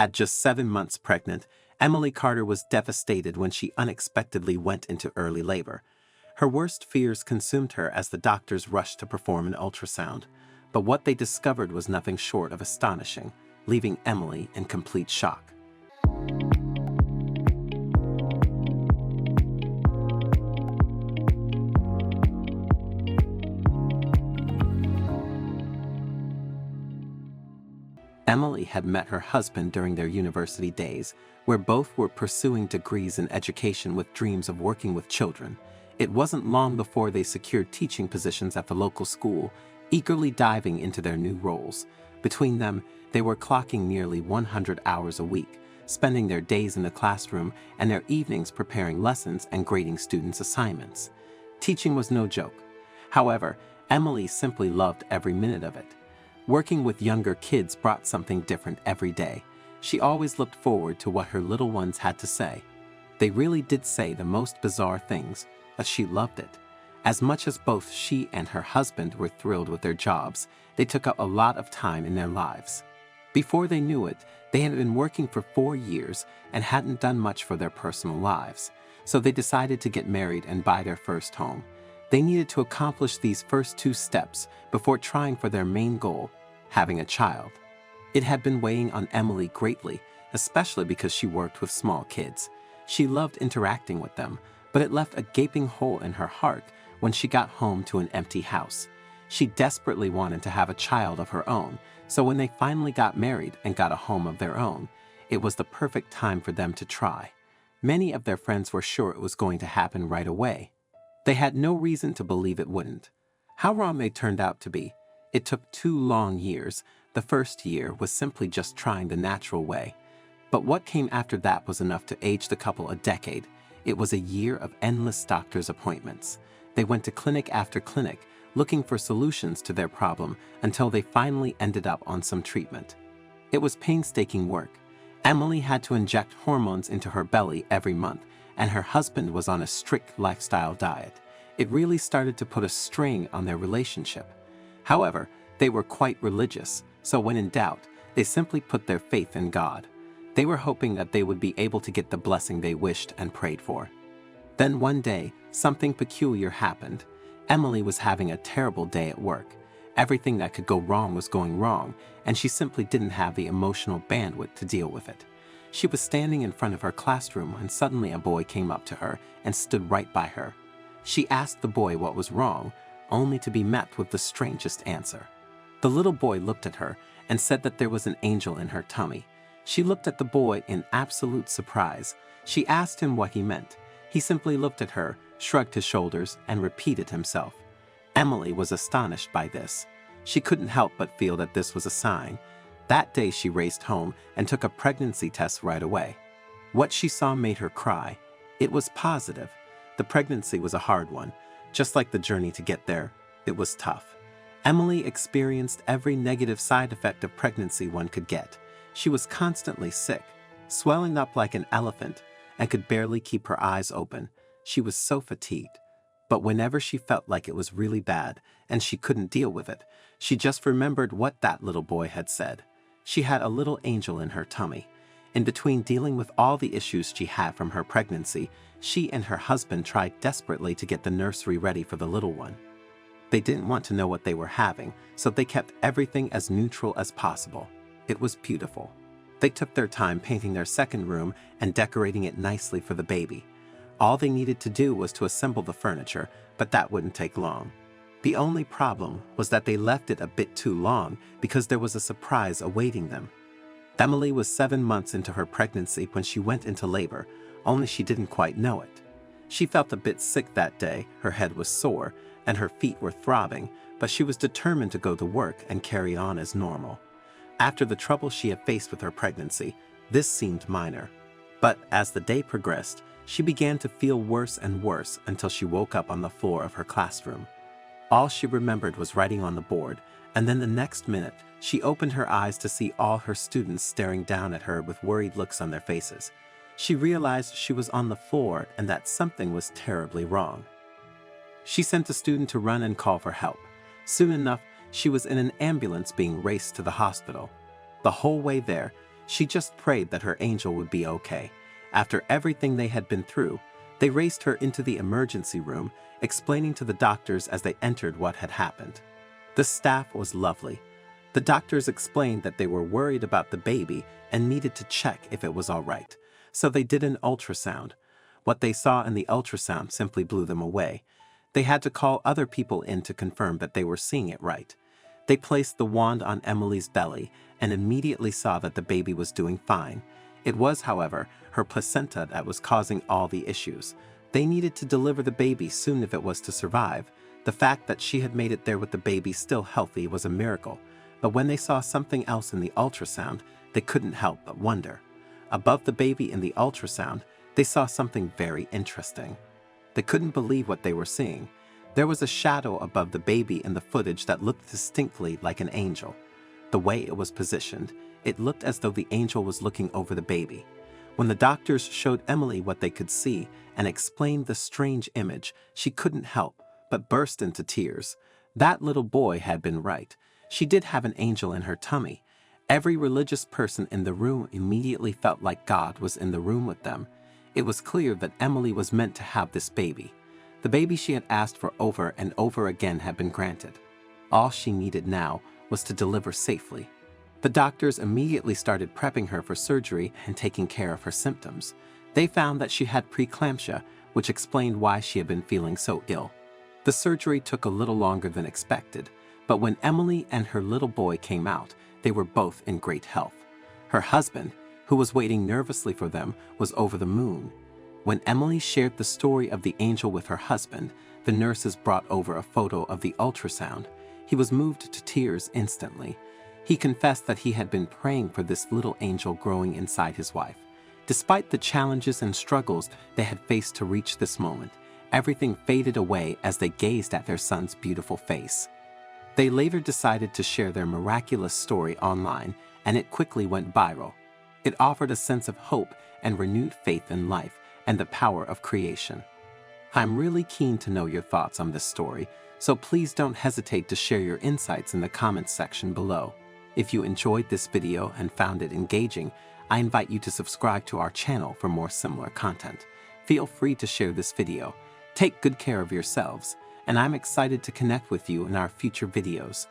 At just 7 months pregnant, Emily Carter was devastated when she unexpectedly went into early labor. Her worst fears consumed her as the doctors rushed to perform an ultrasound. But what they discovered was nothing short of astonishing, leaving Emily in complete shock. Emily had met her husband during their university days, where both were pursuing degrees in education with dreams of working with children. It wasn't long before they secured teaching positions at the local school, eagerly diving into their new roles. Between them, they were clocking nearly 100 hours a week, spending their days in the classroom and their evenings preparing lessons and grading students' assignments. Teaching was no joke. However, Emily simply loved every minute of it. Working with younger kids brought something different every day. She always looked forward to what her little ones had to say. They really did say the most bizarre things, but she loved it. As much as both she and her husband were thrilled with their jobs, they took up a lot of time in their lives. Before they knew it, they had been working for 4 years and hadn't done much for their personal lives, so they decided to get married and buy their first home. They needed to accomplish these first 2 steps before trying for their main goal, having a child. It had been weighing on Emily greatly, especially because she worked with small kids. She loved interacting with them, but it left a gaping hole in her heart when she got home to an empty house. She desperately wanted to have a child of her own, so when they finally got married and got a home of their own, it was the perfect time for them to try. Many of their friends were sure it was going to happen right away. They had no reason to believe it wouldn't. How wrong they turned out to be. It took 2 long years. The first year was simply just trying the natural way. But what came after that was enough to age the couple a decade. It was a year of endless doctor's appointments. They went to clinic after clinic, looking for solutions to their problem until they finally ended up on some treatment. It was painstaking work. Emily had to inject hormones into her belly every month, and her husband was on a strict lifestyle diet. It really started to put a strain on their relationship. However, they were quite religious, so when in doubt, they simply put their faith in God. They were hoping that they would be able to get the blessing they wished and prayed for. Then one day, something peculiar happened. Emily was having a terrible day at work. Everything that could go wrong was going wrong, and she simply didn't have the emotional bandwidth to deal with it. She was standing in front of her classroom when suddenly a boy came up to her and stood right by her. She asked the boy what was wrong, only to be met with the strangest answer. The little boy looked at her and said that there was an angel in her tummy. She looked at the boy in absolute surprise. She asked him what he meant. He simply looked at her, shrugged his shoulders, and repeated himself. Emily was astonished by this. She couldn't help but feel that this was a sign. That day she raced home and took a pregnancy test right away. What she saw made her cry. It was positive. The pregnancy was a hard one. Just like the journey to get there, it was tough. Emily experienced every negative side effect of pregnancy one could get. She was constantly sick, swelling up like an elephant, and could barely keep her eyes open. She was so fatigued. But whenever she felt like it was really bad and she couldn't deal with it, she just remembered what that little boy had said. She had a little angel in her tummy. In between dealing with all the issues she had from her pregnancy, she and her husband tried desperately to get the nursery ready for the little one. They didn't want to know what they were having, so they kept everything as neutral as possible. It was beautiful. They took their time painting their second room and decorating it nicely for the baby. All they needed to do was to assemble the furniture, but that wouldn't take long. The only problem was that they left it a bit too long because there was a surprise awaiting them. Emily was 7 months into her pregnancy when she went into labor, only she didn't quite know it. She felt a bit sick that day, her head was sore, and her feet were throbbing, but she was determined to go to work and carry on as normal. After the trouble she had faced with her pregnancy, this seemed minor. But as the day progressed, she began to feel worse and worse until she woke up on the floor of her classroom. All she remembered was writing on the board, and then the next minute, she opened her eyes to see all her students staring down at her with worried looks on their faces. She realized she was on the floor and that something was terribly wrong. She sent a student to run and call for help. Soon enough, she was in an ambulance being raced to the hospital. The whole way there, She just prayed that her angel would be okay. After everything they had been through, they raced her into the emergency room, explaining to the doctors as they entered what had happened. The staff was lovely. The doctors explained that they were worried about the baby and needed to check if it was all right. So they did an ultrasound. What they saw in the ultrasound simply blew them away. They had to call other people in to confirm that they were seeing it right. They placed the wand on Emily's belly and immediately saw that the baby was doing fine. It was, however, her placenta that was causing all the issues. They needed to deliver the baby soon if it was to survive. The fact that she had made it there with the baby still healthy was a miracle. But when they saw something else in the ultrasound, they couldn't help but wonder. Above the baby in the ultrasound, they saw something very interesting. They couldn't believe what they were seeing. There was a shadow above the baby in the footage that looked distinctly like an angel. The way it was positioned, it looked as though the angel was looking over the baby. When the doctors showed Emily what they could see and explained the strange image, she couldn't help but burst into tears. That little boy had been right. She did have an angel in her tummy. Every religious person in the room immediately felt like God was in the room with them. It was clear that Emily was meant to have this baby. The baby she had asked for over and over again had been granted. All she needed now was to deliver safely. The doctors immediately started prepping her for surgery and taking care of her symptoms. They found that she had preeclampsia, which explained why she had been feeling so ill. The surgery took a little longer than expected, but when Emily and her little boy came out, they were both in great health. Her husband, who was waiting nervously for them, was over the moon. When Emily shared the story of the angel with her husband, the nurses brought over a photo of the ultrasound. He was moved to tears instantly. He confessed that he had been praying for this little angel growing inside his wife. Despite the challenges and struggles they had faced to reach this moment, everything faded away as they gazed at their son's beautiful face. They later decided to share their miraculous story online, and it quickly went viral. It offered a sense of hope and renewed faith in life and the power of creation. I'm really keen to know your thoughts on this story, so please don't hesitate to share your insights in the comments section below. If you enjoyed this video and found it engaging, I invite you to subscribe to our channel for more similar content. Feel free to share this video. Take good care of yourselves, and I'm excited to connect with you in our future videos.